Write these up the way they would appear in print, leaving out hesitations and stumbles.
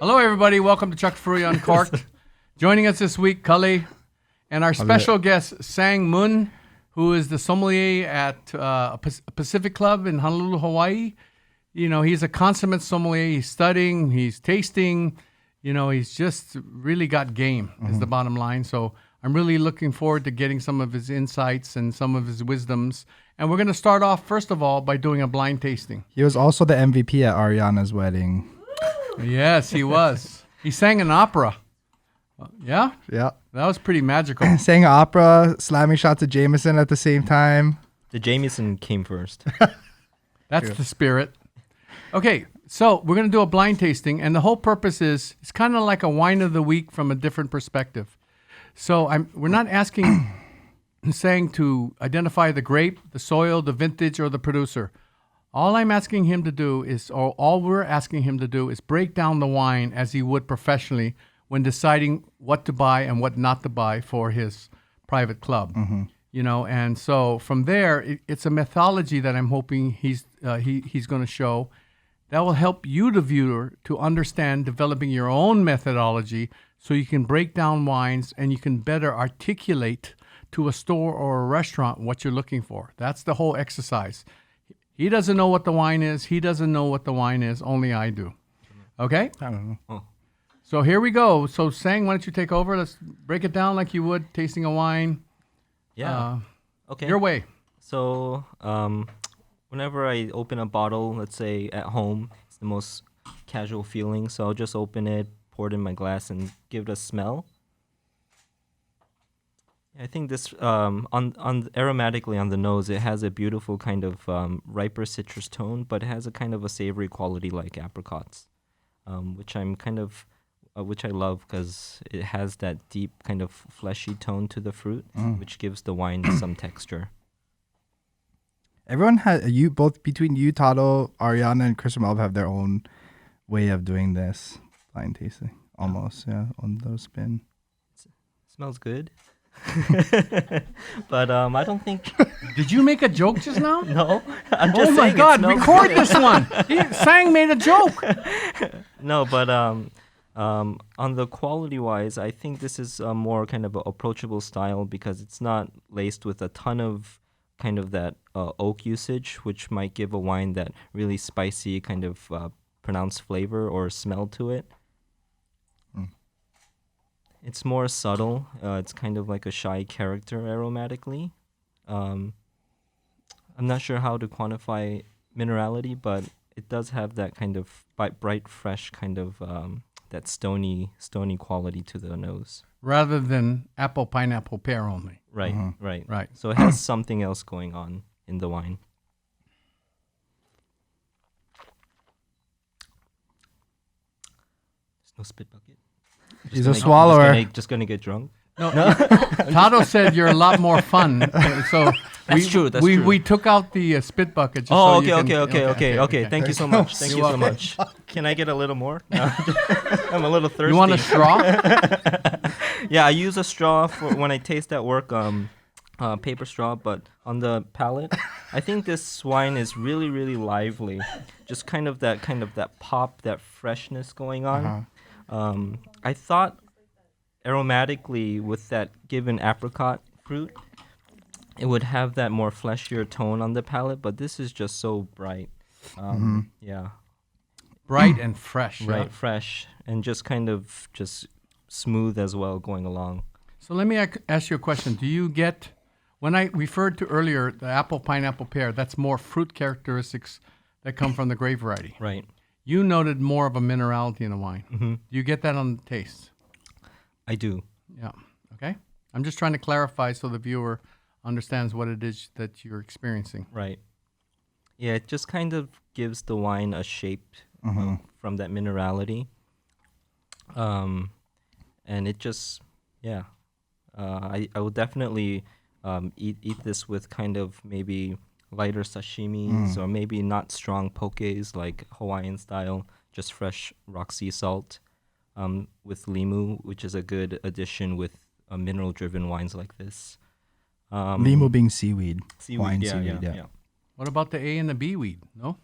Hello, everybody. Welcome to Chuck Furuya Uncorked. Joining us this week, Cully, and our special guest, Sang Mun, who is the sommelier at Pacific Club in Honolulu, Hawaii. You know, he's a consummate sommelier. He's studying, he's tasting. You know, he's just really got game, is the bottom line. So I'm really looking forward to getting some of his insights and some of his wisdoms. And we're going to start off, first of all, by doing a blind tasting. He was also the MVP at Ariana's wedding. Yes, he was. He sang an opera. Yeah? Yeah. That was pretty magical. Sang an opera, slamming shots of Jameson at the same time. The Jameson came first. That's the spirit. Okay, so we're going to do a blind tasting, and the whole purpose is it's kind of like a wine of the week from a different perspective. So we're not asking Sang to identify the grape, the soil, the vintage, or the producer. All I'm asking him to do is, or all we're asking him to do is break down the wine as he would professionally when deciding what to buy and what not to buy for his private club. You know, and so from there, it's a methodology that I'm hoping he's going to show that will help you, the viewer, to understand developing your own methodology so you can break down wines and you can better articulate to a store or a restaurant what you're looking for. That's the whole exercise. He doesn't know what the wine is. He doesn't know what the wine is. Only I do. Okay? I don't know. Oh. So here we go. So Sang, why don't you take over? Let's break it down like you would tasting a wine. Yeah. Okay. Your way. So, whenever I open a bottle, let's say at home, it's the most casual feeling. So I'll just open it, pour it in my glass, and give it a smell. I think this, on aromatically on the nose, it has a beautiful kind of riper citrus tone, but it has a kind of a savory quality like apricots, which I love because it has that deep kind of fleshy tone to the fruit, which gives the wine some texture. Everyone had both between you, Tado, Ariana, and Chris Melv have their own way of doing this blind tasting. Almost, yeah, on those spin. Smells good. But I don't think. Did you make a joke just now? No, I'm just oh my saying God! it smells Record good. this one. Sang made a joke. No, but on the quality wise, I think this is a more kind of a approachable style because it's not laced with a ton of kind of that oak usage, which might give a wine that really spicy kind of pronounced flavor or smell to it. It's more subtle. It's kind of like a shy character aromatically. I'm not sure how to quantify minerality, but it does have that kind of bright, fresh kind of that stony quality to the nose. Rather than apple, pineapple, pear only. Right, right. Right. So it has something else going on in the wine. There's no spit bucket. He's a swallower. Just gonna get drunk. No, Tado said you're a lot more fun. So That's true. That's true. We took out the spit bucket. Just Oh, so you okay. Thank you so much. Thank you so much. Can I get a little more? No, I'm a little thirsty. You want a straw? Yeah, I use a straw for when I taste at work. Paper straw, but on the palate, I think this wine is really, really lively. Just kind of that pop, that freshness going on. I thought aromatically with that given apricot fruit, it would have that more fleshier tone on the palate, but this is just so bright. Yeah. Bright and fresh. Right, Yeah? fresh and just kind of just smooth as well going along. So let me ask you a question. Do you get, when I referred to earlier the apple, pineapple, pear, that's more fruit characteristics that come from the grape variety. Right. You noted more of a minerality in the wine. Do you get that on the taste? I do. Yeah. Okay. I'm just trying to clarify so the viewer understands what it is that you're experiencing. Right. Yeah, it just kind of gives the wine a shape from that minerality. And it just, yeah. I will definitely eat this with kind of maybe lighter sashimis or maybe not strong pokés like Hawaiian style, just fresh rock sea salt with limu, which is a good addition with mineral-driven wines like this. Limu being seaweed. Wine yeah, seaweed, yeah. What about the A and the B weed? No?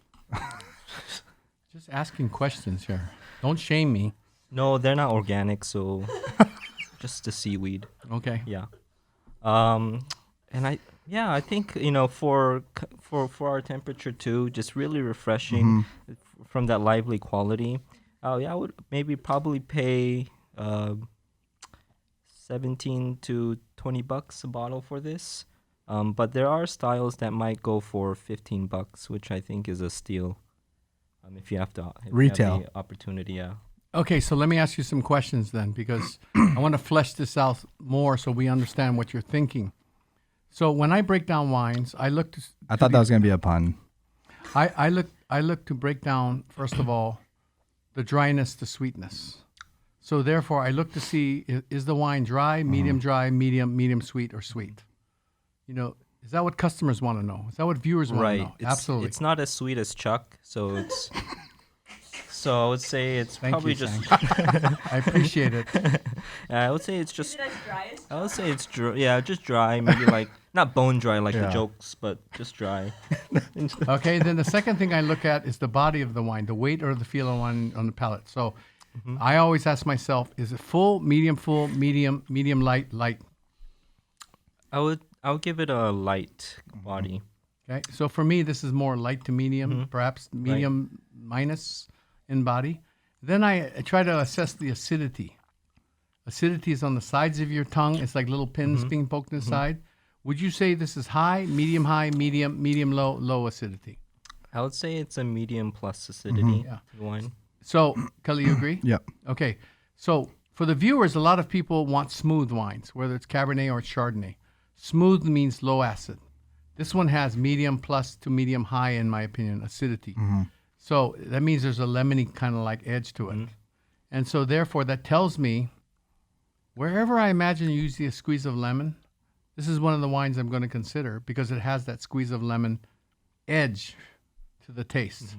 Just asking questions here. Don't shame me. No, they're not organic, so just the seaweed. Okay. Yeah. And I think for our temperature too, just really refreshing from that lively quality. I would maybe probably pay 17 to $20 a bottle for this. But there are styles that might go for $15, which I think is a steal. If you have Retail. the opportunity, yeah. Okay, so let me ask you some questions then, because I want to flesh this out more so we understand what you're thinking. So when I break down wines, I look to. I thought that was gonna be a pun. I look to break down, first of all, the dryness to sweetness. So therefore, I look to see, is the wine dry, medium sweet, or sweet? Is that what customers want to know? Is that what viewers want to know? Absolutely. It's not as sweet as Chuck, so it's. So I would say it's Thank probably you, just. I appreciate it. I would say it's just. Is it as dry as I would say it's dry. Yeah, just dry. Maybe like not bone dry like the Yeah. jokes, but just dry. Okay, then the second thing I look at is the body of the wine, the weight or the feel of wine on the palate. So I always ask myself, is it full, medium, light, light? I would give it a light body. Okay, so for me, this is more light to medium, perhaps medium minus in body. Then I try to assess the acidity. Acidity is on the sides of your tongue. It's like little pins being poked inside. Would you say this is high, medium, low, low acidity? I would say it's a medium plus acidity Yeah. wine. So, Kelly, you agree? Yep. Okay, so for the viewers, a lot of people want smooth wines, whether it's Cabernet or it's Chardonnay. Smooth means low acid. This one has medium plus to medium high, in my opinion, acidity. So that means there's a lemony kind of like edge to it. And so therefore that tells me wherever I imagine you use a squeeze of lemon, this is one of the wines I'm going to consider because it has that squeeze of lemon edge to the taste,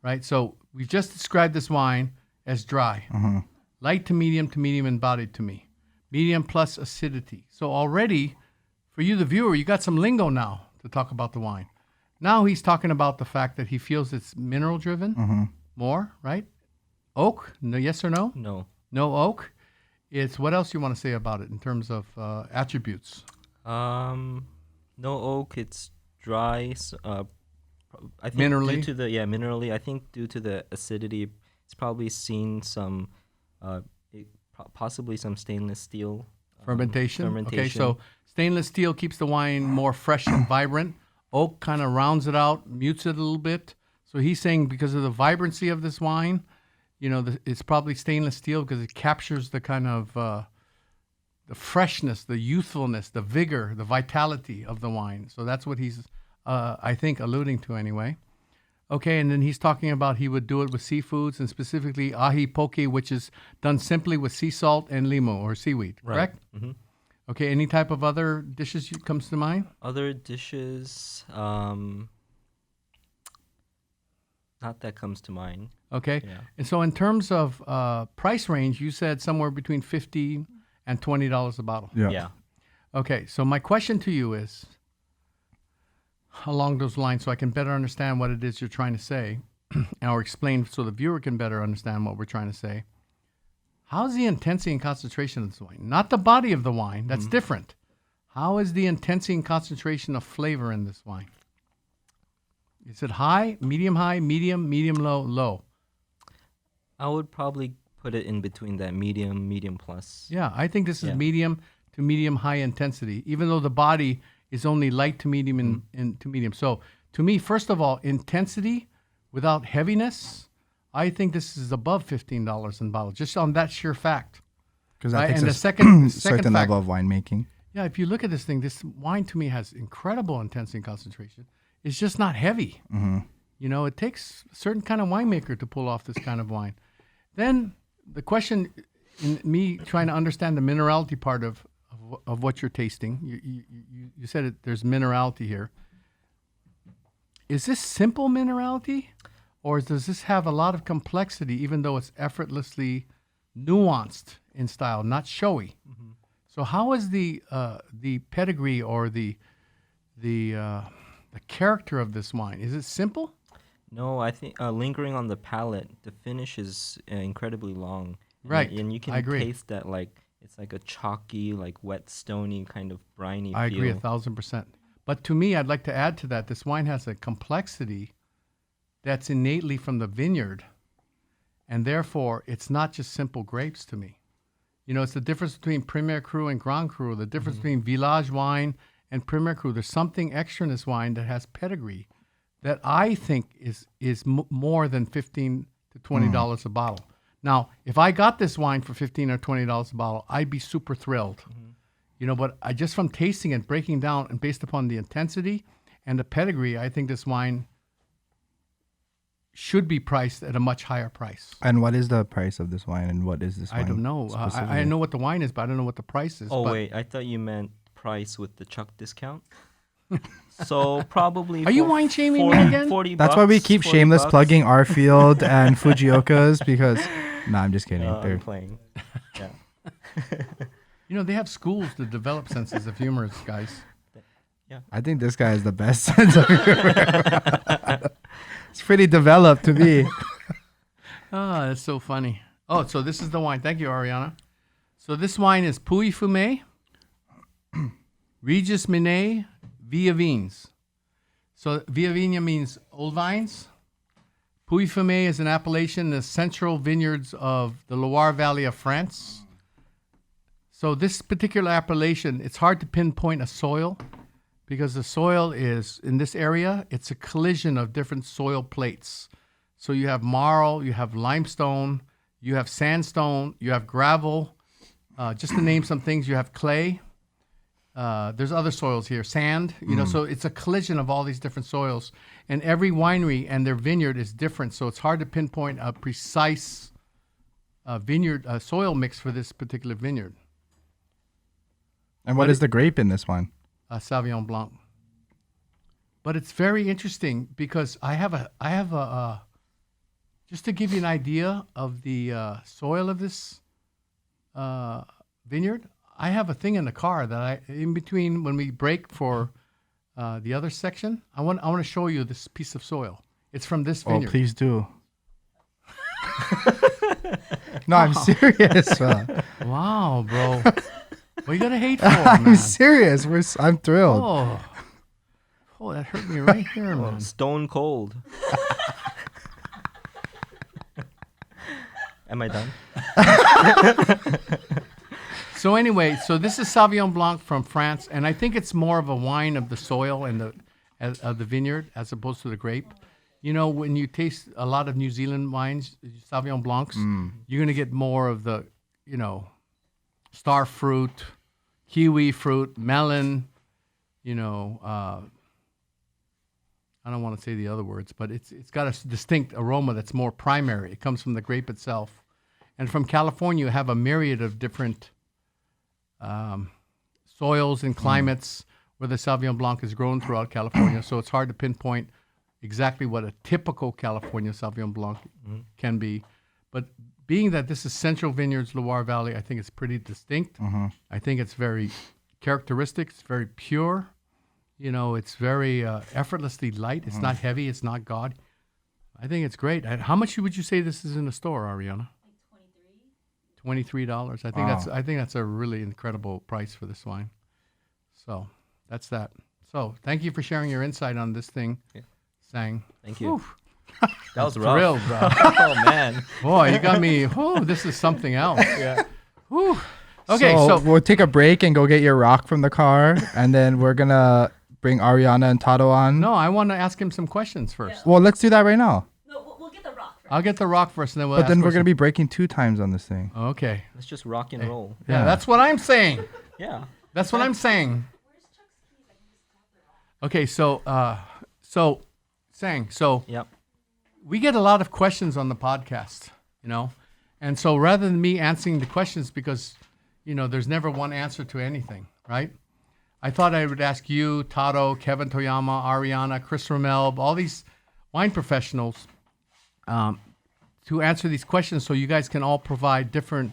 right? So we've just described this wine as dry, light to medium and bodied to me, medium plus acidity. So already for you, the viewer, you got some lingo now to talk about the wine. Now he's talking about the fact that he feels it's mineral driven more, right? Oak, no, yes or no? No. No oak. It's what else you want to say about it in terms of attributes? No oak. It's dry. I think Minerally? due to the minerally. I think due to the acidity, it's probably seen some, possibly some stainless steel Fermentation. Okay, so stainless steel keeps the wine more fresh and vibrant. Oak kind of rounds it out, mutes it a little bit. So he's saying because of the vibrancy of this wine, it's probably stainless steel because it captures the kind of the freshness, the youthfulness, the vigor, the vitality of the wine. So that's what he's, I think, alluding to anyway. Okay, and then he's talking about he would do it with seafoods and specifically ahi poke, which is done simply with sea salt and limu or seaweed, correct? Mm-hmm. Okay, any type of other dishes comes to mind? Other dishes, not that comes to mind. Okay, Yeah. and so in terms of price range, you said somewhere between $50 and $20 a bottle. Yeah. Okay, so my question to you is, along those lines, so I can better understand what it is you're trying to say, or explain so the viewer can better understand what we're trying to say. How's the intensity and concentration of this wine? Not the body of the wine, that's different. How is the intensity and concentration of flavor in this wine? Is it high, medium, low, low? I would probably put it in between that medium plus. Yeah, I think this is Yeah. medium to medium high intensity, even though the body is only light to medium and to medium. So to me, first of all, intensity without heaviness, I think this is above $15 in bottle, just on that sheer fact. Because Right, that takes and a the second certain fact- level of winemaking. Yeah, if you look at this thing, this wine to me has incredible intensity and concentration. It's just not heavy. It takes a certain kind of winemaker to pull off this kind of wine. Then the question in me trying to understand the minerality part of what you're tasting, you said there's minerality here. Is this simple minerality, or does this have a lot of complexity, even though it's effortlessly nuanced in style, not showy? So how is the pedigree or the character of this wine? Is it simple? No, I think lingering on the palate, the finish is incredibly long. Right. And you can I agree. taste that like it's like a chalky, like wet, stony kind of briny I feel. agree 1,000%. But to me, I'd like to add to that, this wine has a complexity that's innately from the vineyard. And therefore, it's not just simple grapes to me. You know, it's the difference between Premier Cru and Grand Cru, the difference between Village wine and Premier Cru. There's something extra in this wine that has pedigree that I think is more than $15 to $20 a bottle. Now, if I got this wine for $15 or $20 a bottle, I'd be super thrilled. You know, but I just from tasting it, breaking down, and based upon the intensity and the pedigree, I think this wine should be priced at a much higher price. And what is the price of this wine, and what is this wine? I don't know. I know what the wine is, but I don't know what the price is. Oh, but wait. I thought you meant price with the Chuck discount. So probably. Are you for wine shaming me 40 again? 40 That's why we bucks, keep 40 shameless bucks. plugging Arfield and Fujioka's because. Nah, I'm just kidding. I'm They're- playing. Yeah. You know, they have schools to develop senses of humor, guys. I think this guy is the best sense of humor. It's pretty developed to me. Oh, that's so funny. Oh, so this is the wine. Thank you, Ariana. So this wine is Puy Fumé, Regis Minet, Via Vines. So Via Vigna means old vines. Puy Fumé is an appellation in the central vineyards of the Loire Valley of France. So this particular appellation, it's hard to pinpoint a soil because the soil is, in this area, it's a collision of different soil plates. So you have marl, you have limestone, you have sandstone, you have gravel. Just to name some things, you have clay. There's other soils here, sand, you know, so it's a collision of all these different soils. And every winery and their vineyard is different, so it's hard to pinpoint a precise vineyard soil mix for this particular vineyard. And what is the grape in this one? Sauvignon Blanc. But it's very interesting because I have a just to give you an idea of the soil of this vineyard, I have a thing in the car that in between when we break for the other section, I want to show you this piece of soil. It's from this vineyard. Oh, please do. No, I'm serious. Wow, bro. What are you gonna hate for, I'm man? serious. I'm thrilled. Oh, that hurt me right here, man. Stone cold. Am I done? So anyway, so this is Sauvignon Blanc from France, and I think it's more of a wine of the soil and of the vineyard as opposed to the grape. You know, when you taste a lot of New Zealand wines, Sauvignon Blancs, you're going to get more of the, you know, star fruit, kiwi fruit, melon, you know, I don't want to say the other words, but it's got a distinct aroma that's more primary. It comes from the grape itself. And from California, you have a myriad of different soils and climates where the Sauvignon Blanc is grown throughout California. So it's hard to pinpoint exactly what a typical California Sauvignon Blanc can be. But being that this is Central Vineyards, Loire Valley, I think it's pretty distinct. I think it's very characteristic. It's very pure. You know, it's very effortlessly light. It's not heavy. It's not gaudy. I think it's great. How much would you say this is in the store, Ariana? $23. I think that's a really incredible price for this wine. So that's that. So thank you for sharing your insight on this thing, Sang. Thank you. Whew. That was rough. Thrilled, bro. Oh man. Boy, you got me. Oh, this is something else. Yeah. Whew. Okay, so so we'll take a break and go get your rock from the car, and then we're gonna bring Ariana and Tato on. no, I want to ask him some questions first. Well, let's do that right now. No, we'll get the rock first. I'll get the rock first, and then we'll. But then ask we're gonna questions. be breaking 2 times on this thing. Okay. Let's just rock and roll. Yeah, Yeah. that's what I'm saying. Yeah. That's what I'm saying. Where's Chuck's keys? I can just tap the rock. Okay, so Sang, so Yep. we get a lot of questions on the podcast, you know, and so rather than me answering the questions because, you know, there's never one answer to anything, right? I thought I would ask you, Tato, Kevin Toyama, Ariana, Chris Rommel, all these wine professionals to answer these questions so you guys can all provide different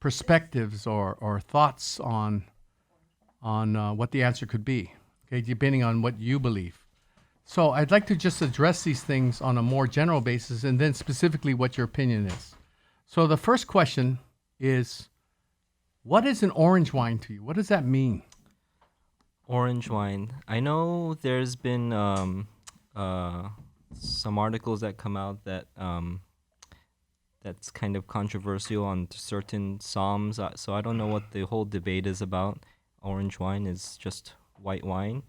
perspectives or thoughts on what the answer could be, okay, depending on what you believe. So I'd like to just address these things on a more general basis and then specifically what your opinion is. So the first question is, what is an orange wine to you? What does that mean? Orange wine. I know there's been some articles that come out that that's kind of controversial on certain somms. So I don't know what the whole debate is about. Orange wine is just white wine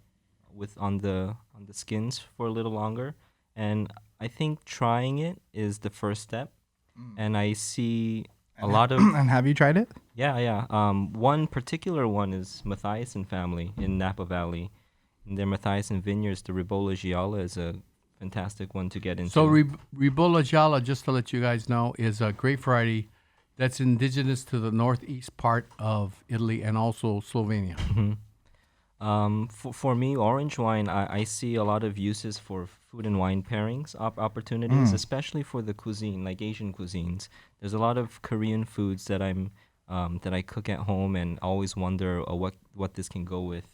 with on the skins for a little longer, and I think trying it is the first step. And I see a lot of And have you tried it? yeah. One particular one is Mathiasen family in Napa Valley. In their Mathiasen vineyards, the Ribolla Gialla is a fantastic one to get into. So Ribolla Gialla, just to let you guys know, is a grape variety that's indigenous to the northeast part of Italy and also Slovenia. For me, orange wine, I see a lot of uses for food and wine pairings opportunities, especially for the cuisine, like Asian cuisines. There's a lot of Korean foods that that I cook at home and always wonder what this can go with.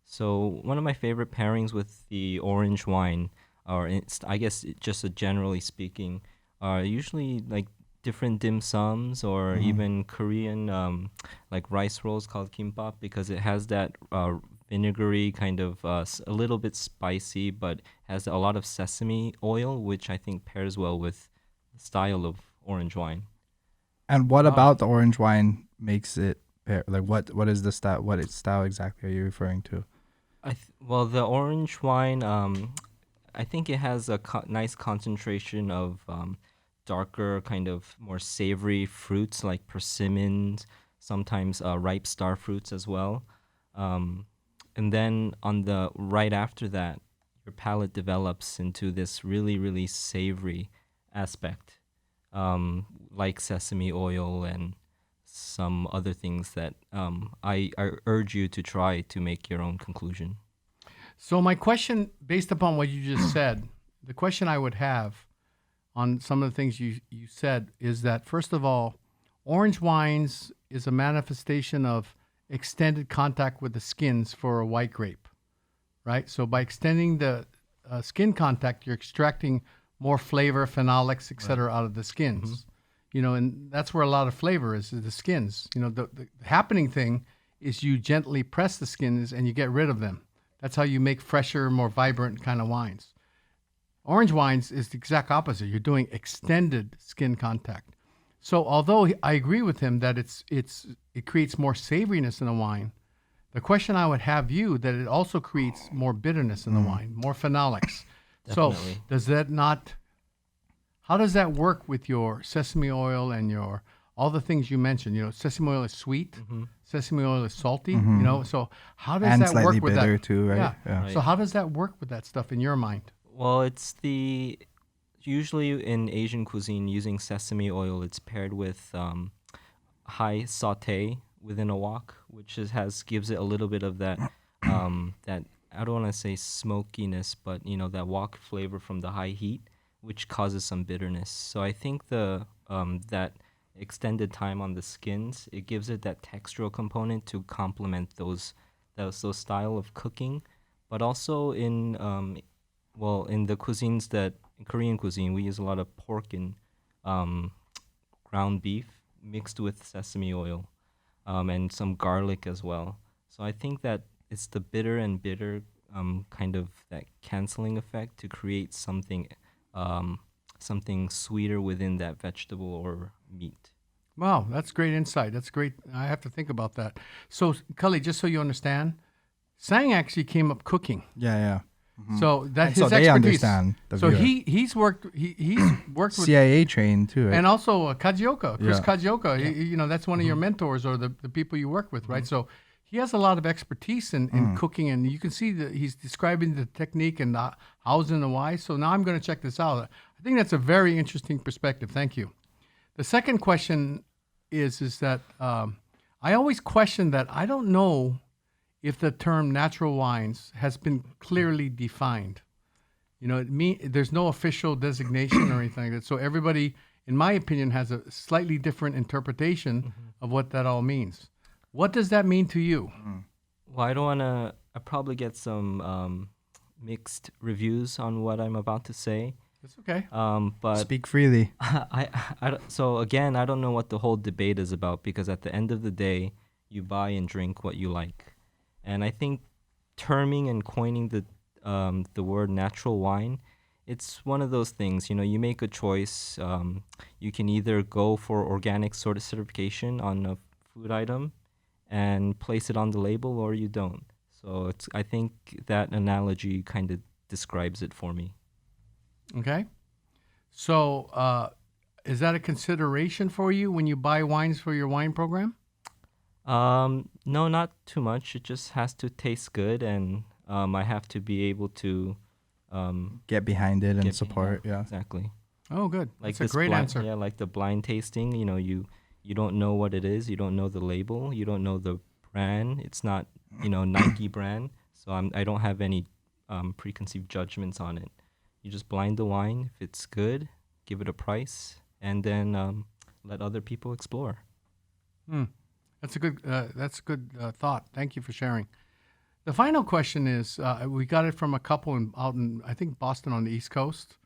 So one of my favorite pairings with the orange wine, I guess just generally speaking, are usually like different dim sums or even Korean like rice rolls called kimbap, because it has that vinegary kind of a little bit spicy, but has a lot of sesame oil, which I think pairs well with the style of orange wine. And what about the orange wine makes it pair? Like what is the style? What style exactly are you referring to? Well, the orange wine, I think it has a nice concentration of darker, kind of more savory fruits like persimmons, sometimes ripe star fruits as well. And then on the right after that, your palate develops into this really, really savory aspect, like sesame oil and some other things that I urge you to try to make your own conclusion. So my question, based upon what you just said, the question I would have on some of the things you said is that, first of all, orange wines is a manifestation of extended contact with the skins for a white grape, right? So by extending the skin contact, you're extracting more flavor, phenolics, et cetera, out of the skins. You know, and that's where a lot of flavor is the skins. You know, the happening thing is you gently press the skins and you get rid of them. That's how you make fresher, more vibrant kind of wines. Orange wines is the exact opposite. You're doing extended skin contact. So although I agree with him that it creates more savoriness in a wine, the question I would have you that it also creates more bitterness in the wine, more phenolics. So does that not? How does that work with your sesame oil and your all the things you mentioned? You know, sesame oil is sweet, sesame oil is salty. You know, so how does And that slightly work with bitter that? too, right? Yeah. Right. So how does that work with that stuff in your mind? Well, it's usually in Asian cuisine, using sesame oil, it's paired with high saute within a wok, which gives it a little bit of that that I don't want to say smokiness, but you know, that wok flavor from the high heat, which causes some bitterness. So I think the that extended time on the skins, it gives it that textural component to complement those style of cooking, but also in in the cuisines in Korean cuisine, we use a lot of pork and ground beef mixed with sesame oil, and some garlic as well. So I think that it's the bitter and bitter kind of that canceling effect to create something sweeter within that vegetable or meat. Wow, that's great insight. That's great. I have to think about that. So, Cully, just so you understand, Sang actually came up cooking. Yeah. So that's So his they expertise. understand the So viewer. he's worked with CIA trained too, right? and also Kajioka, Chris Yeah. Kajioka. You know, that's one of your mentors or the people you work with, right? So he has a lot of expertise in cooking, and you can see that he's describing the technique and the hows and the why. So now I'm going to check this out. I think that's a very interesting perspective. Thank you. The second question is that I always question that I don't know if the term natural wines has been clearly defined. You know, there's no official designation or anything like that. So everybody, in my opinion, has a slightly different interpretation of what that all means. What does that mean to you? Well, I probably get some mixed reviews on what I'm about to say. That's okay. But Speak freely. so again, I don't know what the whole debate is about, because at the end of the day, you buy and drink what you like, and I think terming and coining the word natural wine, it's one of those things. You make a choice. You can either go for organic sort of certification on a food item and place it on the label, or you don't. So I think that analogy kind of describes it for me. Okay. So, is that a consideration for you when you buy wines for your wine program? No, not too much. It just has to taste good, and I have to be able to Get behind it and get support. behind. Yeah. Exactly. Oh, good. Like That's a great answer. Yeah, like the blind tasting. You don't know what it is. You don't know the label. You don't know the brand. It's not Nike brand. So I don't have any preconceived judgments on it. You just blind the wine. If it's good, give it a price, and then let other people explore. Hmm. That's a good thought. Thank you for sharing. The final question is, we got it from a couple out in, I think, Boston on the East Coast,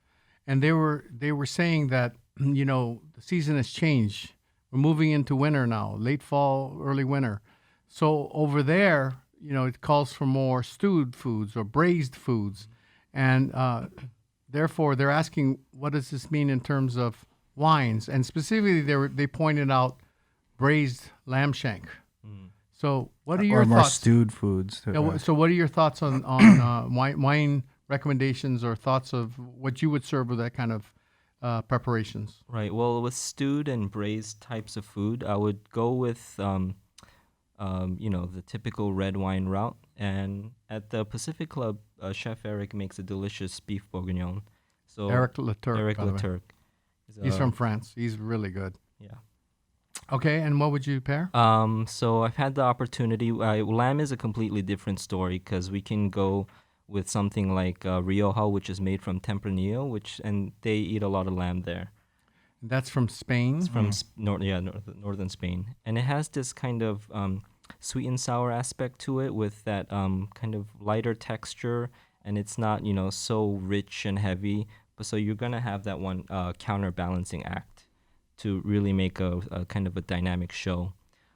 and they were saying that the season has changed. We're moving into winter now, late fall, early winter. So over there, it calls for more stewed foods or braised foods, and therefore they're asking, what does this mean in terms of wines? And specifically, they pointed out braised lamb shank. So, what are your Or more thoughts? stewed foods. Too, Yeah, so, what are your thoughts on wine recommendations or thoughts of what you would serve with that kind of preparations? Right. Well, with stewed and braised types of food, I would go with the typical red wine route. And at the Pacific Club, Chef Eric makes a delicious beef bourguignon. So Eric Leturc. Eric by the way. Leturc. He's from France. He's really good. Yeah. Okay, and what would you pair? So I've had the opportunity. Lamb is a completely different story, because we can go with something like Rioja, which is made from Tempranillo, and they eat a lot of lamb there. That's from Spain. It's from northern Spain, and it has this kind of sweet and sour aspect to it, with that kind of lighter texture, and it's not so rich and heavy. But so you're gonna have that one counterbalancing act to really make a kind of a dynamic show.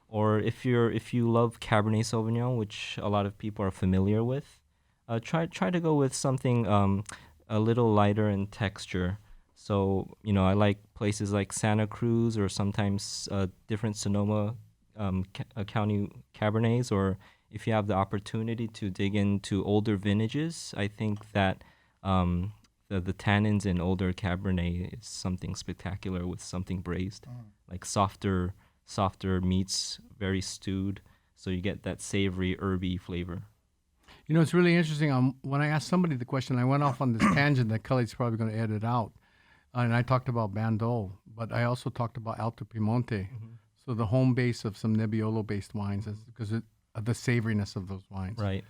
Or if you love Cabernet Sauvignon, which a lot of people are familiar with, try to go with something a little lighter in texture. So I like places like Santa Cruz, or sometimes different Sonoma County Cabernets. Or if you have the opportunity to dig into older vintages, I think that the tannins in older Cabernet is something spectacular with something braised, like softer meats, very stewed, so you get that savory, herby flavor. It's really interesting. When I asked somebody the question, I went off on this tangent that Kelly's probably going to edit out, and I talked about Bandol, but I also talked about Alto Piemonte, so the home base of some Nebbiolo-based wines, because of the savoriness of those wines. Right.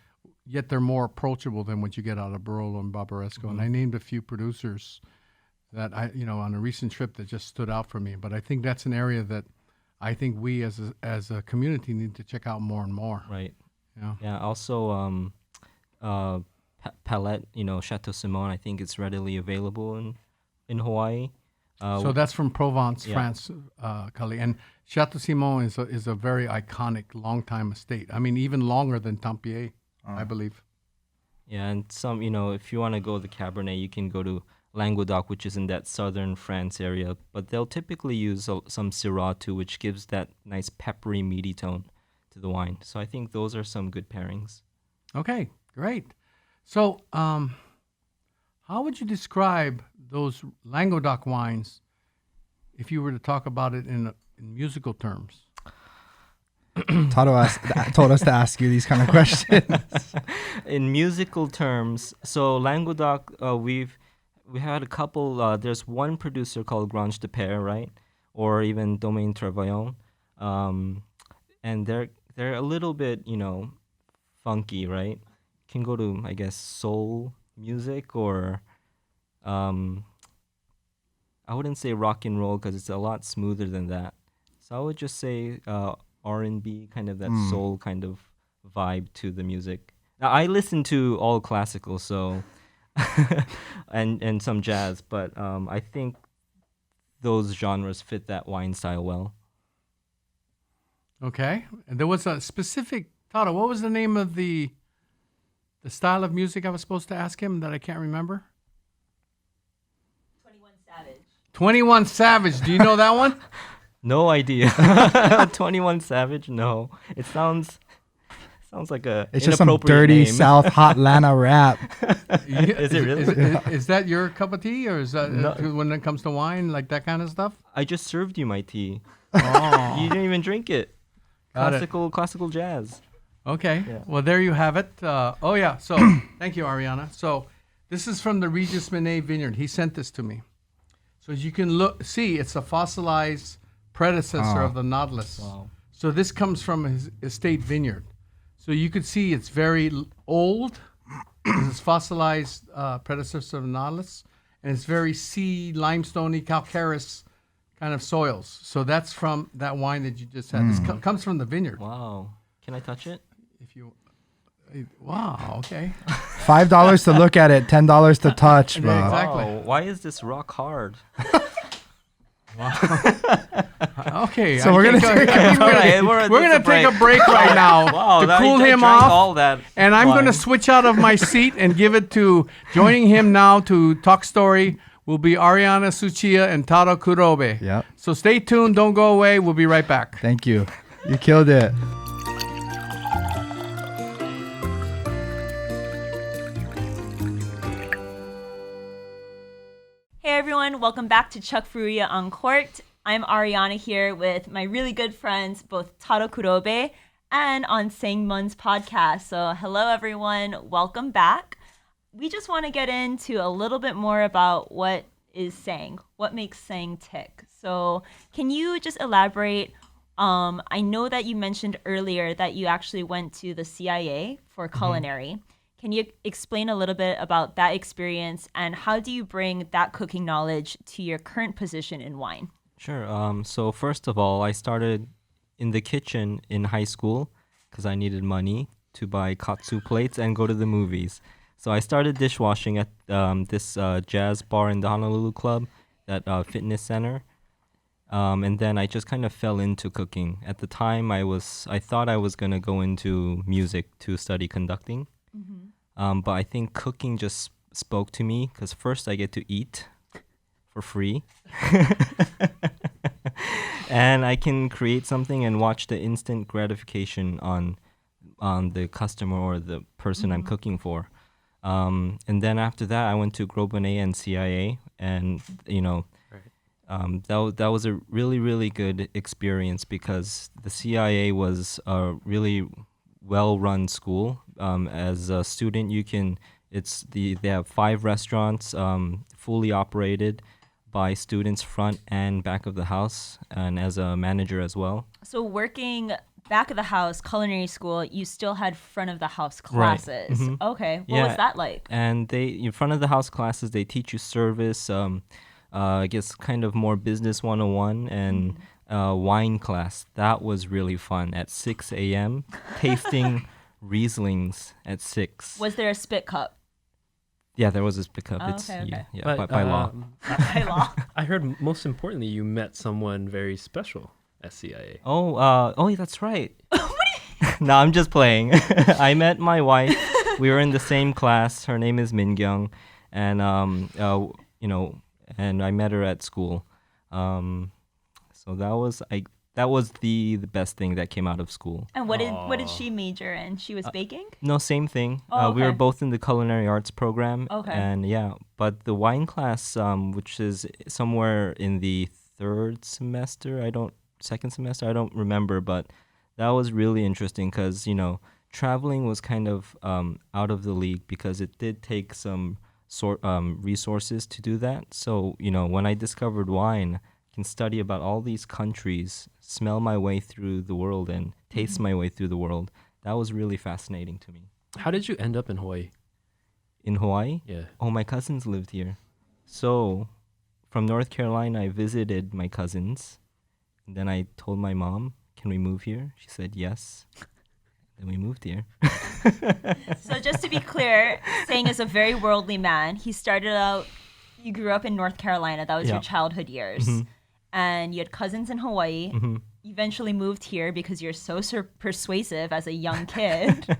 Yet they're more approachable than what you get out of Barolo and Barbaresco. And I named a few producers that on a recent trip that just stood out for me. But I think that's an area that I think we as a community need to check out more and more. Right. Yeah. Yeah. Also, Palette, Chateau Simon, I think it's readily available in Hawaii. So that's from Provence, Yeah. France, Kali. And Chateau Simon is a very iconic, long-time estate. I mean, even longer than Tempier, I believe. Yeah, and some, if you want to go the Cabernet, you can go to Languedoc, which is in that southern France area. But they'll typically use some Syrah too, which gives that nice peppery, meaty tone to the wine. So I think those are some good pairings. Okay, great. So, how would you describe those Languedoc wines if you were to talk about it in musical terms? Tato told us to ask you these kind of questions. In musical terms, so Languedoc, we had a couple. There's one producer called Grange de Père, right, or even Domaine Travaillon, and they're a little bit funky, right? Can go to, I guess, soul music, or I wouldn't say rock and roll, because it's a lot smoother than that. So I would just say R&B, kind of that soul kind of vibe to the music. Now, I listen to all classical, so and some jazz. But I think those genres fit that wine style well. Okay. And there was a specific Tado. What was the name of the style of music I was supposed to ask him that I can't remember? 21 Savage. 21 Savage. Do you know that one? No idea. 21 Savage? No. It sounds like a It's just some inappropriate dirty name. South Hotlanta rap. Is it really? Is that your cup of tea, or is that No. when it comes to wine, like that kind of stuff? I just served you my tea. Oh, You didn't even drink it. Got it. Classical jazz. okay. Yeah. Well, there you have it. Oh yeah. So thank you, Ariana. So this is from the Regis Minet Vineyard. He sent this to me. So as you can see, it's a fossilized predecessor of the Nautilus. Wow. So this comes from his estate vineyard. So you could see it's very old. This is fossilized predecessor of the Nautilus, and it's very sea, limestoney, calcareous kind of soils. So that's from that wine that you just had. This comes from the vineyard. Wow. Can I touch it? If you, wow, okay, $5 to look at it, $10 to touch, bro. Yeah, exactly. Wow. Why is this rock hard? okay. So we're gonna take we're gonna take a break right now Wow, to that- cool I him drank off. all that And I'm going to wine. switch out of my seat and give it to, joining him now to talk story will be Ariana Suchiya and Taro Kurobe. Yep. So stay tuned. Don't go away. We'll be right back. Thank you. You killed it. Hey everyone, welcome back to Chuck Furuya Uncorked. I'm Ariana here with my really good friends, both Taro Kurobe and on Sang Mun's podcast. So hello everyone, welcome back. We just want to get into a little bit more about what is Sang, what makes Sang tick. So can you just elaborate? I know that you mentioned earlier that you actually went to the CIA for culinary. Can you explain a little bit about that experience and how do you bring that cooking knowledge to your current position in wine? Sure. So first of all, I started in the kitchen in high school because I needed money to buy katsu plates and go to the movies. So I started dishwashing at this jazz bar in the Honolulu Club, that fitness center. And then I just kind of fell into cooking. At the time, I thought I was going to go into music to study conducting. But I think cooking just spoke to me because first I get to eat for free. And I can create something and watch the instant gratification on the customer or the person I'm cooking for. And then after that, I went to Grosvenor and CIA, and that was a really, really good experience because the CIA was a really well-run school. As a student, they have 5 restaurants fully operated by students front and back of the house, and as a manager as well. So working back of the house, culinary school, you still had front of the house Right. classes. Mhm. Okay. What Yeah. was that like? And in front of the house classes, they teach you service, I guess kind of more business 101, and wine class. That was really fun at 6 a.m. tasting Rieslings at 6. Was there a spit cup? Yeah, there was this pickup. Oh, It's okay. by law. By law. I heard most importantly you met someone very special at CIA. Oh, that's right. No, I'm just playing. I met my wife. We were in the same class. Her name is Min Kyung, and and I met her at school. So that was the best thing that came out of school. And what did she major in? She was baking? No, same thing. Oh, We were okay. both in the culinary arts program. Okay. And yeah, but the wine class, which is somewhere in the second semester, I don't remember, but that was really interesting because, traveling was kind of out of the league because it did take some resources to do that. So, when I discovered wine, I can study about all these countries, smell my way through the world, and taste my way through the world. That was really fascinating to me. How did you end up in Hawaii? In Hawaii? Yeah. Oh, my cousins lived here. So, from North Carolina, I visited my cousins. And then I told my mom, can we move here? She said yes. then we moved here. So just to be clear, Sang is a very worldly man. He started out, you grew up in North Carolina. That was your Yeah. childhood years. And you had cousins in Hawaii. You eventually moved here because you're so persuasive as a young kid.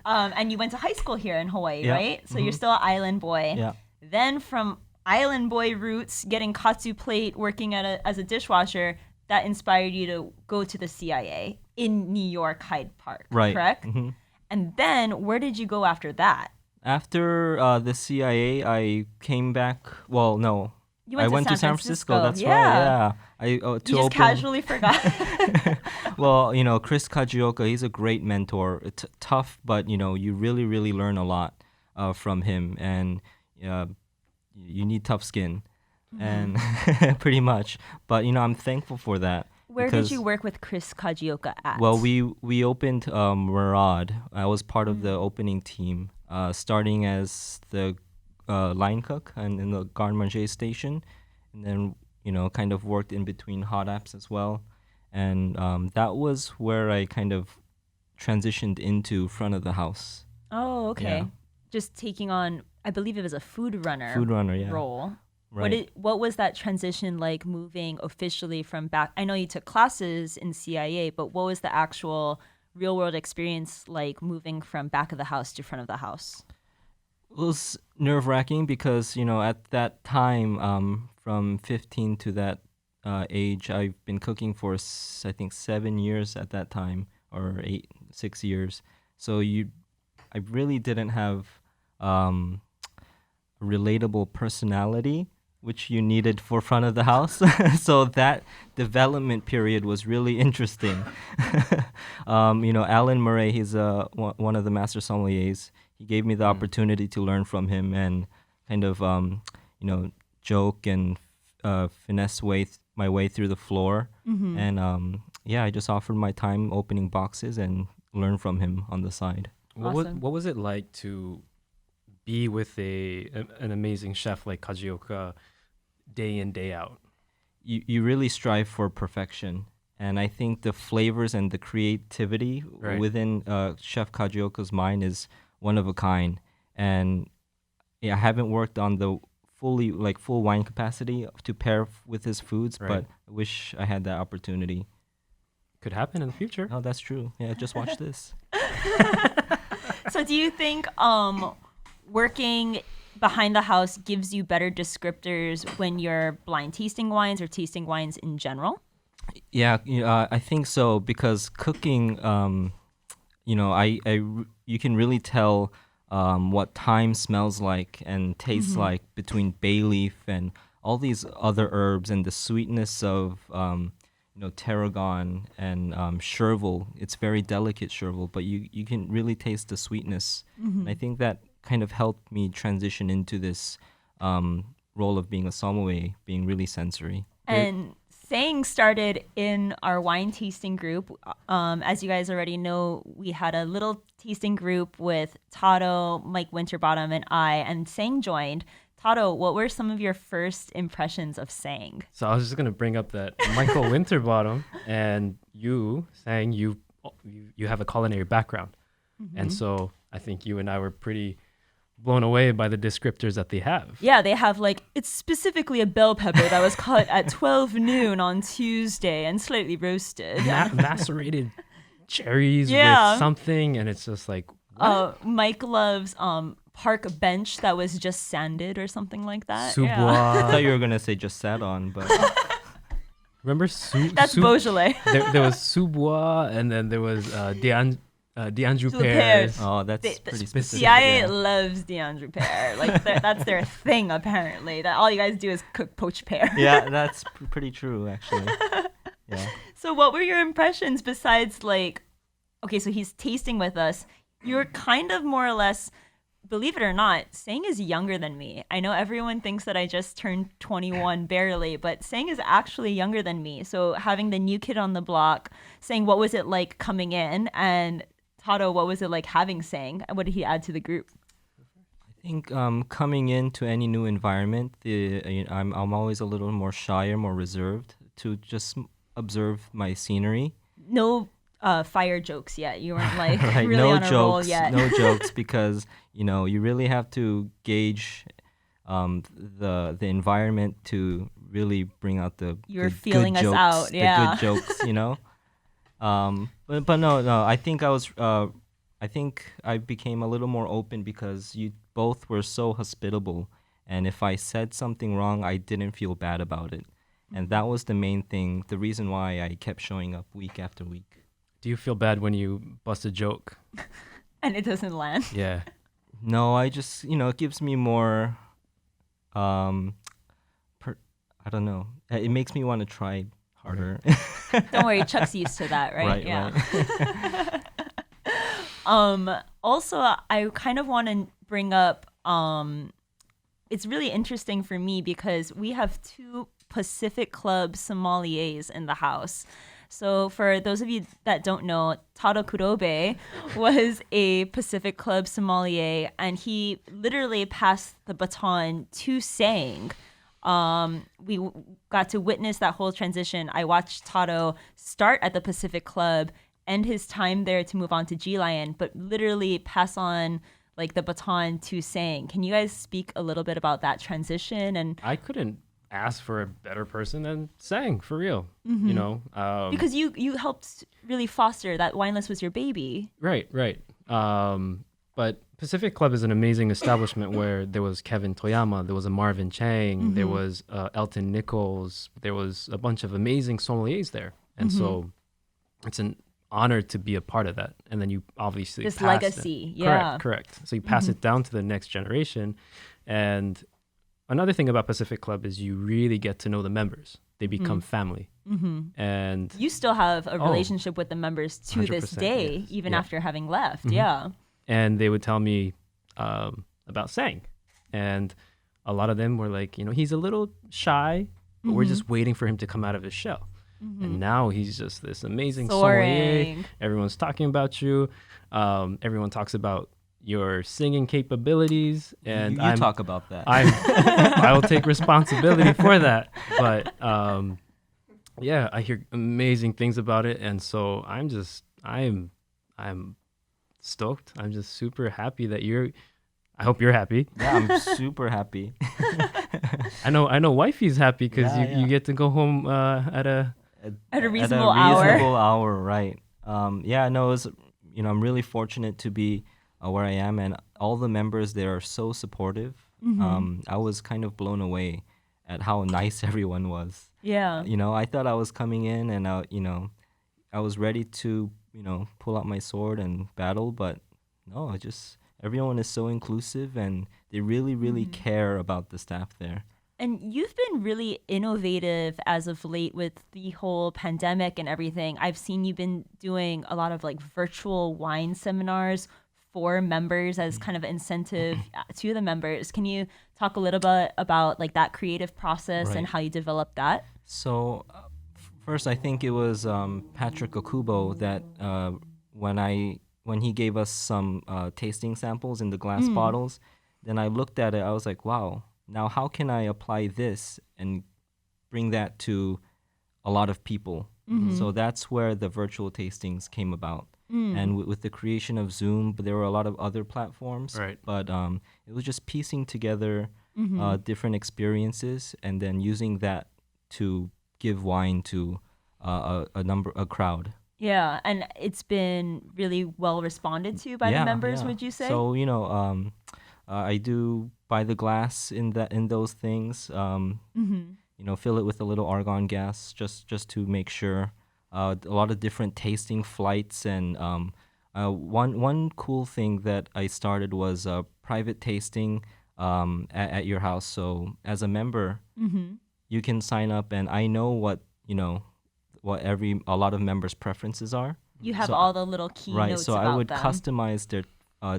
And you went to high school here in Hawaii, Yeah. right? So you're still an island boy. Yeah. Then from island boy roots, getting katsu plate, working as a dishwasher, that inspired you to go to the CIA in New York, Hyde Park, Right. correct? And then where did you go after that? After the CIA, I came back. Well, no. You went I to went San to San Francisco. Francisco. That's Yeah. right. Yeah. I to You just open. casually forgot. Well, Chris Kajioka, he's a great mentor. It's tough, but you really, really learn a lot from him, and you need tough skin, and pretty much. But I'm thankful for that. Where did because- you work with Chris Kajioka at? Well, we opened Murad. I was part of the opening team, starting as the line cook and in the garde manger station, and then kind of worked in between hot apps as well, and that was where I kind of transitioned into front of the house. Oh, okay. Yeah. Just taking on, I believe it was a food runner Yeah. role. Right. What was that transition like, moving officially from back? I know you took classes in CIA, but what was the actual real world experience like, moving from back of the house to front of the house? It was nerve-wracking because, at that time, from 15 to that age, I've been cooking for, I think, 7 years at that time, or 6 years. So I really didn't have a relatable personality, which you needed for front of the house. So that development period was really interesting. Alan Murray, he's one of the master sommeliers. He gave me the opportunity to learn from him and kind of, joke and finesse my way through the floor. And I just offered my time opening boxes and learn from him on the side. Awesome. What was it like to be with an amazing chef like Kajioka day in, day out? You really strive for perfection. And I think the flavors and the creativity within Chef Kajioka's mind is one of a kind. And I haven't worked on the full wine capacity to pair with his foods, but I wish I had that opportunity. Could happen in the future. Oh, that's true. Yeah, just watch this. So do you think working behind the house gives you better descriptors when you're blind tasting wines or tasting wines in general? Yeah, I think so, because cooking, you can really tell what thyme smells like and tastes like between bay leaf and all these other herbs, and the sweetness of tarragon and chervil. It's very delicate chervil, but you can really taste the sweetness. And I think that kind of helped me transition into this role of being a sommelier, being really sensory. And Sang started in our wine tasting group. As you guys already know, we had a little tasting group with Tato, Mike Winterbottom, and I, and Sang joined. Tato, what were some of your first impressions of Sang? So I was just gonna bring up that Michael Winterbottom and you, Sang, you have a culinary background, and so I think you and I were pretty blown away by the descriptors that they have. Yeah, they have it's specifically a bell pepper that was cut at 12 noon on Tuesday and slightly roasted. Macerated cherries Yeah. with something, and it's just like Mike loves park bench that was just sanded or something like that. Sous Yeah. I bois. thought you were going to say just sat on, but Remember That's Beaujolais. there was sous bois, and then there was D'Anjou D'Anjou pears. pears. oh, that's The pretty specific. CIA yeah. loves D'Anjou pear. That's their thing, apparently. That all you guys do is cook poached pear. Yeah, that's pretty true, actually. Yeah. So what were your impressions besides okay, so he's tasting with us. You're kind of more or less, believe it or not, Sang is younger than me. I know everyone thinks that I just turned 21 barely, but Sang is actually younger than me. So having the new kid on the block, Sang, what was it like coming in? And Tato, what was it like having Sang? What did he add to the group? I think coming into any new environment, I'm always a little more shy or more reserved to just observe my scenery. No fire jokes yet. You weren't like Right, really no on a roll jokes, yet. no jokes, because you really have to gauge the environment to really bring out the You're good, feeling good us jokes, out, the yeah. good jokes. But no, I think I think I became a little more open because you both were so hospitable, and if I said something wrong, I didn't feel bad about it, and that was the main thing, the reason why I kept showing up week after week. Do you feel bad when you bust a joke? And it doesn't land. Yeah. No, I just it gives me more, um, I don't know, it makes me want to try harder. Don't worry, Chuck's used to that, right? Right, Yeah. right. Also, I kind of want to bring up, it's really interesting for me because we have 2 Pacific Club sommeliers in the house. So for those of you that don't know, Taro Kurobe was a Pacific Club sommelier, and he literally passed the baton to Sang. We got to witness that whole transition. I watched Taro start at the Pacific Club, end his time there to move on to G-Lion, but literally pass on like the baton to Sang. Can you guys speak a little bit about that transition? And I couldn't ask for a better person than Sang, for real. because you helped really foster that Wineless was your baby. Right. But Pacific Club is an amazing establishment where there was Kevin Toyama, there was a Marvin Chang, there was Elton Nichols, there was a bunch of amazing sommeliers there. And so it's an honor to be a part of that. And then you obviously This pass legacy, it. yeah. Correct. So you pass it down to the next generation. And another thing about Pacific Club is you really get to know the members. They become family. And You still have a relationship with the members to this 100%, day, yes. even Yeah. after having left. Yeah. and they would tell me about Sang. And a lot of them were like, he's a little shy, but we're just waiting for him to come out of his shell. And now he's just this amazing sommelier. Soaring. Everyone's talking about you. Everyone talks about your singing capabilities. And you talk about that. I will take responsibility for that. But yeah, I hear amazing things about it. And so I'm stoked. I'm just super happy that I hope you're happy. Yeah, I'm super happy. I know wifey's happy because Yeah, you get to go home at a At a reasonable hour, right? Yeah, no, it was, I'm really fortunate to be where I am, and all the members there are so supportive. I was kind of blown away at how nice everyone was. Yeah. I thought I was coming in and I was ready to, pull out my sword and battle, but no, everyone is so inclusive and they really, really care about the staff there. And you've been really innovative as of late with the whole pandemic and everything. I've seen you've been doing a lot of like virtual wine seminars for members as kind of incentive to the members. Can you talk a little bit about like that creative process and Right. how you developed that? So first, I think it was Patrick Okubo that when he gave us some tasting samples in the glass bottles, then I looked at it. I was like, wow. Now, how can I apply this and bring that to a lot of people? So that's where the virtual tastings came about. And with the creation of Zoom, but there were a lot of other platforms. Right. But it was just piecing together different experiences and then using that to give wine to a crowd. Yeah, and it's been really well responded to by the members, would you say? So I do buy the glass in those things. Fill it with a little argon gas just to make sure. A lot of different tasting flights, and one cool thing that I started was a private tasting at your house. So as a member, you can sign up, and I know what a lot of members' preferences are. You have So all the little keynotes Right, so about I would them. customize their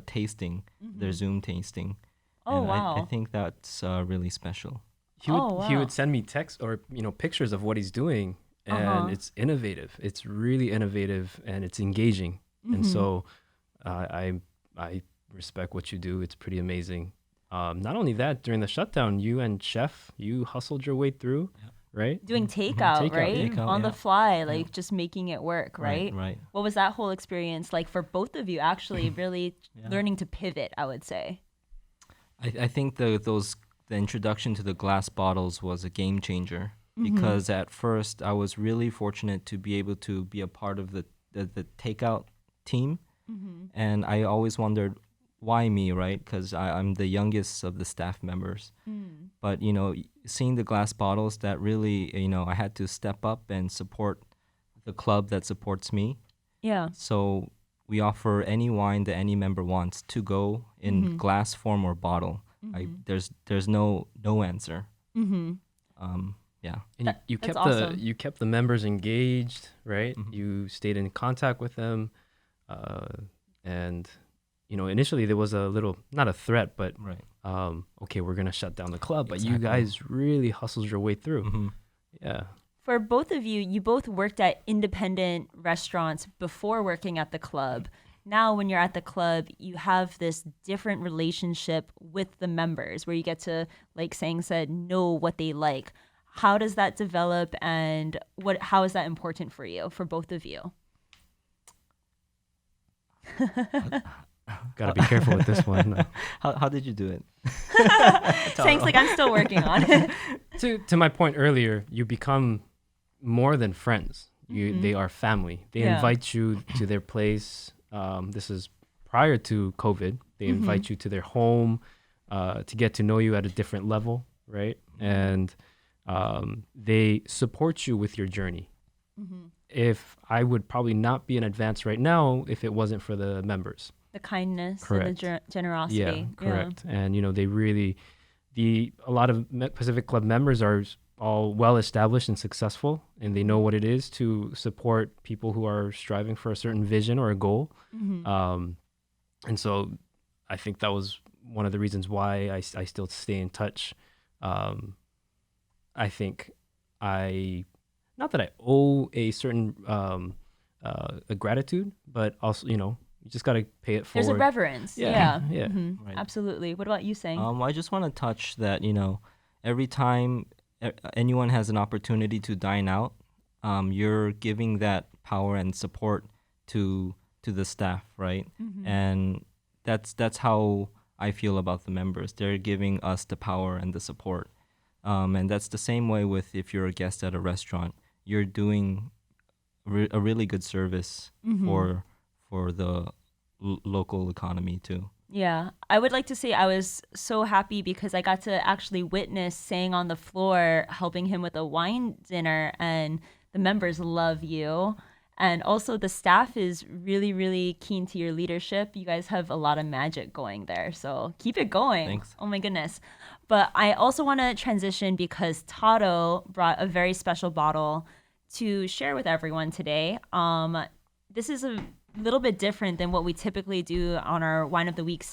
tasting, their Zoom tasting. Oh, And wow. I think that's really special. he would Oh, he wow. would send me texts or pictures of what he's doing, and it's innovative. It's really innovative and it's engaging. And so I respect what you do. It's pretty amazing. Not only that, during the shutdown, you and Chef, you hustled your way through. right? Doing takeout, Takeout, right? takeout, On the yeah. fly, like just making it work, right? Right. What was that whole experience like for both of you? Actually, really Yeah. learning to pivot, I would say. I think the introduction to the glass bottles was a game changer because at first I was really fortunate to be able to be a part of the takeout team, and I always wondered why me, right? Because I'm the youngest of the staff members. But seeing the glass bottles, that really I had to step up and support the club that supports me. Yeah. So we offer any wine that any member wants to go in glass form or bottle. There's no answer. Yeah. And you That's kept awesome. you kept the members engaged, right? You stayed in contact with them, and initially there was a little, not a threat, but Right. okay, we're gonna shut down the club, but you Exactly. guys really hustled your way through. Yeah. For both of you, you both worked at independent restaurants before working at the club. Now, when you're at the club, you have this different relationship with the members where you get to, like Sang said, know what they like. How does that develop, and how is that important for you, for both of you? Gotta be careful with this one. How did you do it? Sang's like, I'm still working on it. To my point earlier, you become more than friends. They are family. They Yeah. invite you to their place. This is prior to COVID. They invite you to their home to get to know you at a different level, right? And they support you with your journey. If I would probably not be in advance right now if it wasn't for the members. The kindness Correct. and the generosity. Yeah, correct. And they really, a lot of Pacific Club members are all well established and successful, and they know what it is to support people who are striving for a certain vision or a goal. And so I think that was one of the reasons why I still stay in touch. I think not that I owe a certain a gratitude, but also, you just got to pay it forward. There's a reverence. Yeah, Yeah. yeah. Right. Absolutely. What about you, Sang? I just want to touch that, every time anyone has an opportunity to dine out, you're giving that power and support to the staff, right? And that's how I feel about the members. They're giving us the power and the support. And that's the same way with if you're a guest at a restaurant. You're doing a really good service for the local economy too. Yeah, I would like to say I was so happy because I got to actually witness Sang on the floor helping him with a wine dinner, and the members love you. And also the staff is really, really keen to your leadership. You guys have a lot of magic going there, so keep it going. Thanks. Oh my goodness. But I also want to transition because Taro brought a very special bottle to share with everyone today. This is a little bit different than what we typically do on our Wine of the Week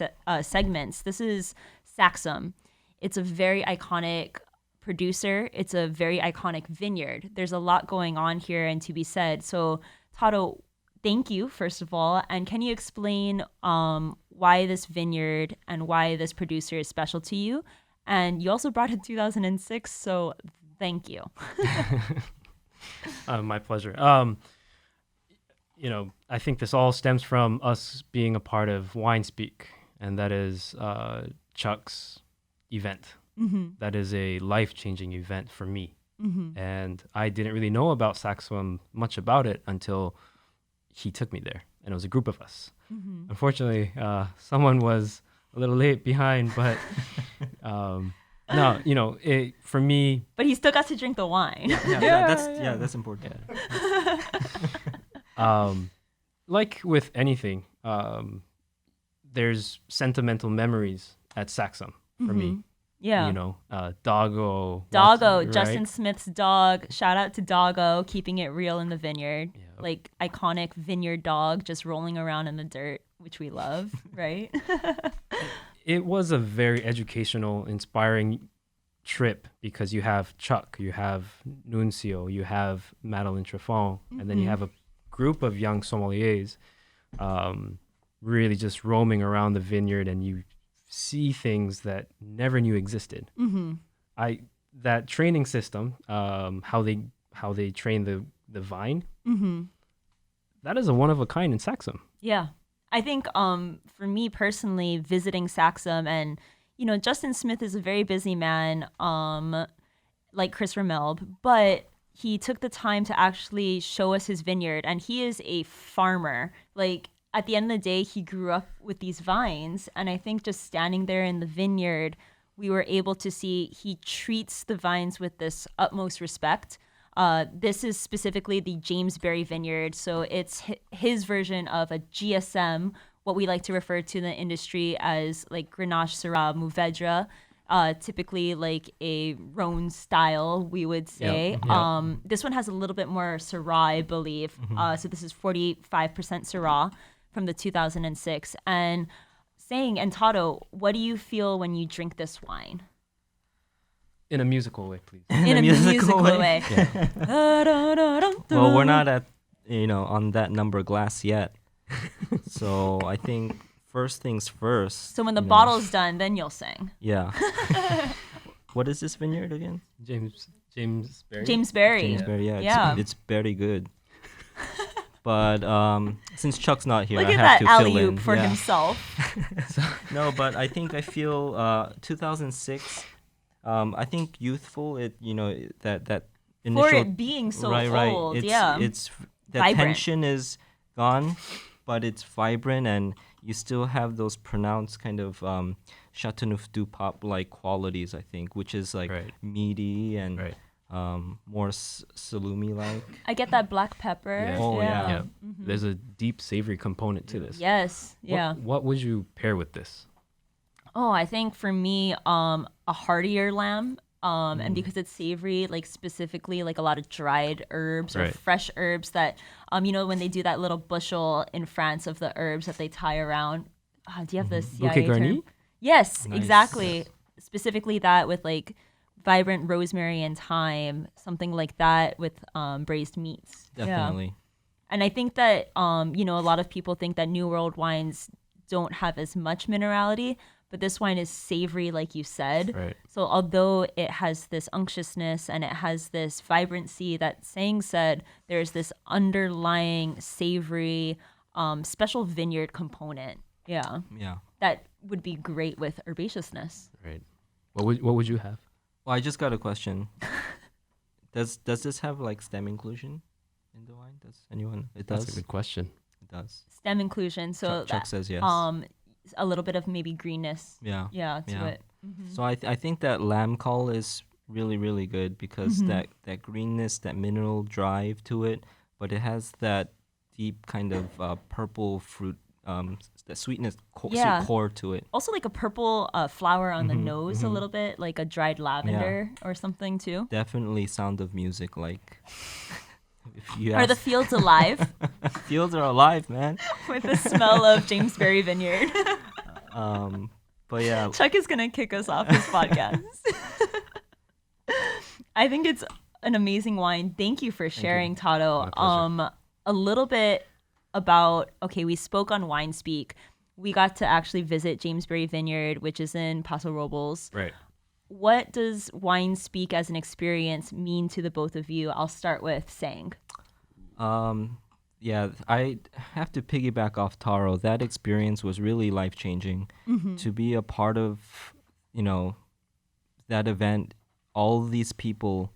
segments. This is Saxum. It's a very iconic producer. It's a very iconic vineyard. There's a lot going on here and to be said. So, Taro, thank you, first of all. And can you explain why this vineyard and why this producer is special to you? And you also brought it 2006, so thank you. My pleasure. I think this all stems from us being a part of Winespeak, and that is Chuck's event. That is a life-changing event for me. And I didn't really know about Saxum, much about it, until he took me there, and it was a group of us. Unfortunately, someone was a little late behind, but no, for me. But he still got to drink the wine. That's important. Like with anything, there's sentimental memories at Saxum for me. Yeah. Doggo. Doggo, right? Justin Smith's dog. Shout out to Doggo, keeping it real in the vineyard. Yeah. Like iconic vineyard dog just rolling around in the dirt, which we love, right? It was a very educational, inspiring trip because you have Chuck, you have Nuncio, you have Madeline Treffon, and then you have a group of young sommeliers really just roaming around the vineyard, and you see things that never knew existed. that training system, how they train the vine, that is a one of a kind in Saxum. Yeah. I think for me personally, visiting Saxum, and Justin Smith is a very busy man, like Chris Ramelb, but he took the time to actually show us his vineyard, and he is a farmer. Like, at the end of the day, he grew up with these vines, and I think just standing there in the vineyard, we were able to see he treats the vines with this utmost respect. This is specifically the James Berry Vineyard, so it's his version of a GSM, what we like to refer to in the industry as like Grenache Syrah Mourvedre, typically like a Rhone style, we would say. This one has a little bit more Syrah, I believe. So this is 45% Syrah from the 2006. And Sang and Tato, what do you feel when you drink this wine? In a musical way, please. In a musical way. Well, we're not at on that number glass yet. So I think first things first. So when the bottle's done, then you'll sing. Yeah. What is this vineyard again? James Berry. James Berry. James Berry. Yeah. Yeah. It's very good. But since Chuck's not here, Look I at have that to fill in. alley-oop for Yeah. himself. No, but I think I feel 2006. I think youthful. That initial For it being so right. old, It's the Vibrant. tension is gone, but it's vibrant, and you still have those pronounced kind of Chateauneuf du Pape like qualities. I think, which is like Right. meaty and Right. more salumi like. I get that black pepper. Yeah. Oh, yeah. Yeah. There's a deep savory component to this. Yes. Yeah. What would you pair with this? Oh, I think for me, a heartier lamb. And because it's savory, like specifically like a lot of dried herbs or Right. fresh herbs that, when they do that little bushel in France of the herbs that they tie around. Do you have this Bouquet garni? Yes, Nice. exactly. Yes. Specifically that with like vibrant rosemary and thyme, something like that with braised meats. Yeah. Definitely. And I think that, a lot of people think that New World wines don't have as much minerality, but this wine is savory, like you said. Right. So although it has this unctuousness and it has this vibrancy that Sang said, there's this underlying savory, special vineyard component. Yeah. Yeah. That would be great with herbaceousness. Right. What would you have? Well, I just got a question. Does this have like stem inclusion in the wine? Does anyone? It does. That's a good question. It does. Stem inclusion. So Chuck says yes. a little bit of maybe greenness. Yeah. Yeah, to Yeah. it. So I think that lamb call is really, really good because that greenness, that mineral drive to it, but it has that deep kind of purple fruit, that sweetness, sweet core to it. Also like a purple flower on the nose a little bit, like a dried lavender or something too. Definitely Sound of Music, like. If you Are the ask, fields alive fields are alive, man. with the smell of James Berry Vineyard? But yeah, Chuck is going to kick us off his podcast. I think it's an amazing wine. Thank you for sharing, Tato. My pleasure. A little bit about, we spoke on Winespeak. We got to actually visit James Berry Vineyard, which is in Paso Robles. Right. What does Winespeak as an experience mean to the both of you? I'll start with Sang. yeah, I have to piggyback off Taro. That experience was really life-changing. To be a part of, that event, all these people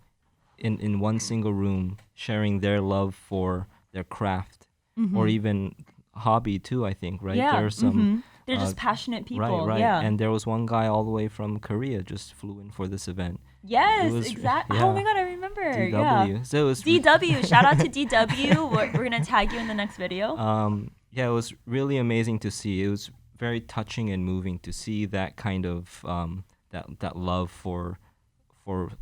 in one single room sharing their love for their craft or even hobby too, I think, right? Yeah. There's some They're just passionate people. right. Yeah. And there was one guy all the way from Korea just flew in for this event. Yes, was- exactly. yeah. Oh my God, I remember. DW. Yeah. So it was DW. Shout out to DW. We're going to tag you in the next video. yeah, it was really amazing to see. It was very touching and moving to see that kind of that love for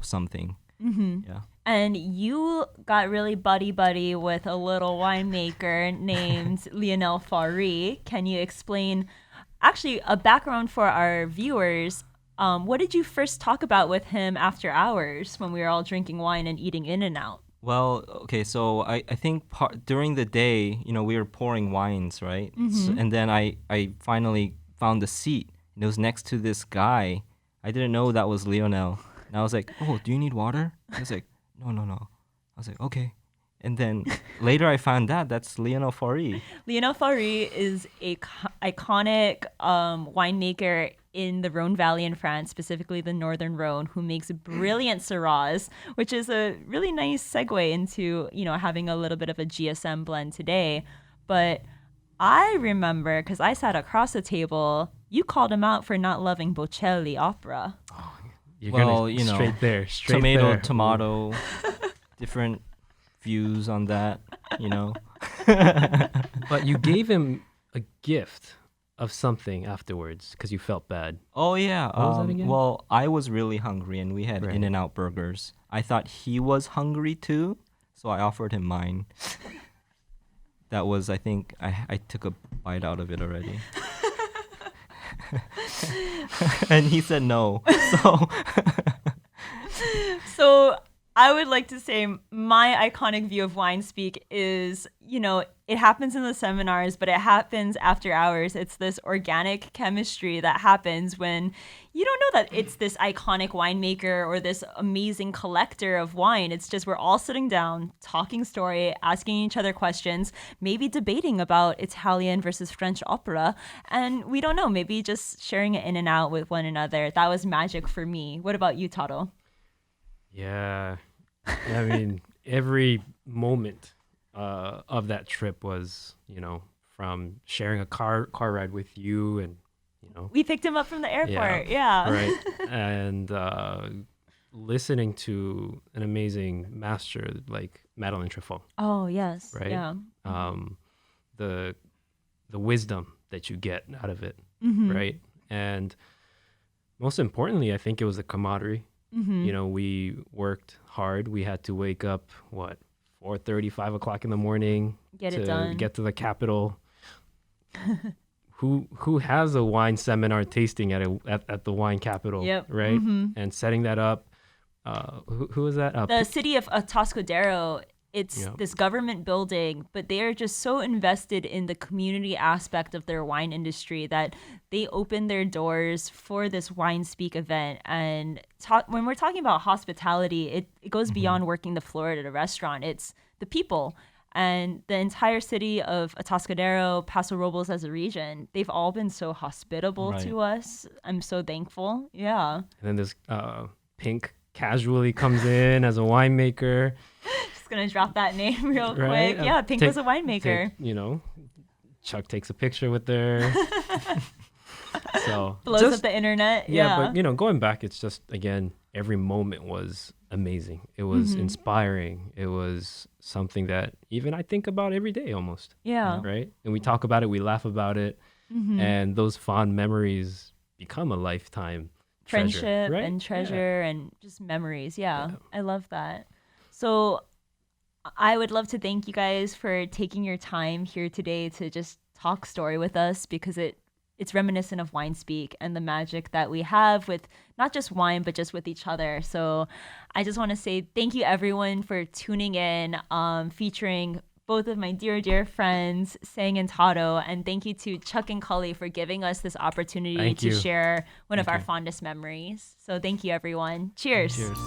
something. Yeah. And you got really buddy with a little winemaker named Lionel Fari. Can you explain, actually, a background for our viewers? What did you first talk about with him after hours when we were all drinking wine and eating In-N-Out? Well, okay, so I think during the day, we were pouring wines, right? So, and then I finally found a seat. And it was next to this guy. I didn't know that was Lionel. And I was like, oh, do you need water? He was like, no. I was like, okay. And then later I found out that's Lionel Faury. Lionel Faury is a iconic winemaker in the Rhone Valley in France, specifically the Northern Rhone, who makes brilliant Syrahs, which is a really nice segue into, having a little bit of a GSM blend today. But I remember, because I sat across the table, you called him out for not loving Bocelli opera. You're gonna straight there. Tomato, different views on that, But you gave him a gift of something afterwards because you felt bad. Oh yeah. What was that again? Well, I was really hungry and we had Right. In-N-Out burgers. I thought he was hungry too, so I offered him mine. That was, I think, I took a bite out of it already. And he said no. So I would like to say my iconic view of Winespeak is, it happens in the seminars, but it happens after hours. It's this organic chemistry that happens when you don't know that it's this iconic winemaker or this amazing collector of wine. It's just we're all sitting down, talking story, asking each other questions, maybe debating about Italian versus French opera. And we don't know, maybe just sharing it in and out with one another. That was magic for me. What about you, Taro? Yeah. I mean, every moment of that trip was, from sharing a car ride with you and, We picked him up from the airport. Yeah. right. And listening to an amazing master like Madeleine Truffaut, Oh, yes. right? Yeah. The wisdom that you get out of it, Mm-hmm. right? And most importantly, I think it was the camaraderie. Mm-hmm. We worked hard. We had to wake up, 4:30, 5 o'clock in the morning Get it to done. get to the Capitol. Who has a wine seminar tasting at the wine capital, Yep. right? Mm-hmm. And setting that up. Who is that? The city of Atascadero, it's Yeah. this government building, but they are just so invested in the community aspect of their wine industry that they open their doors for this Winespeak event. And when we're talking about hospitality, it goes beyond working the floor at a restaurant. It's the people. And the entire city of Atascadero, Paso Robles as a region, they've all been so hospitable Right. to us. I'm so thankful. Yeah. And then this Pink casually comes in as a winemaker. Just going to drop that name real Right? quick. Yeah, Pink was a winemaker. Chuck takes a picture with her. So Blows up the internet. yeah, but going back, it's just, again, every moment was amazing. It was inspiring. It was something that even I think about every day almost. Yeah. Right? And we talk about it, we laugh about it, and those fond memories become a lifetime Friendship treasure, right? and treasure and just memories. Yeah, I love that. So I would love to thank you guys for taking your time here today to just talk story with us, because it's reminiscent of Winespeak and the magic that we have with not just wine, but just with each other. So I just want to say thank you, everyone, for tuning in, featuring both of my dear, dear friends, Sang and Taro. And thank you to Chuck and Cully for giving us this opportunity Thank to you. share one of Thank our you. fondest memories. So thank you, everyone. Cheers. Cheers.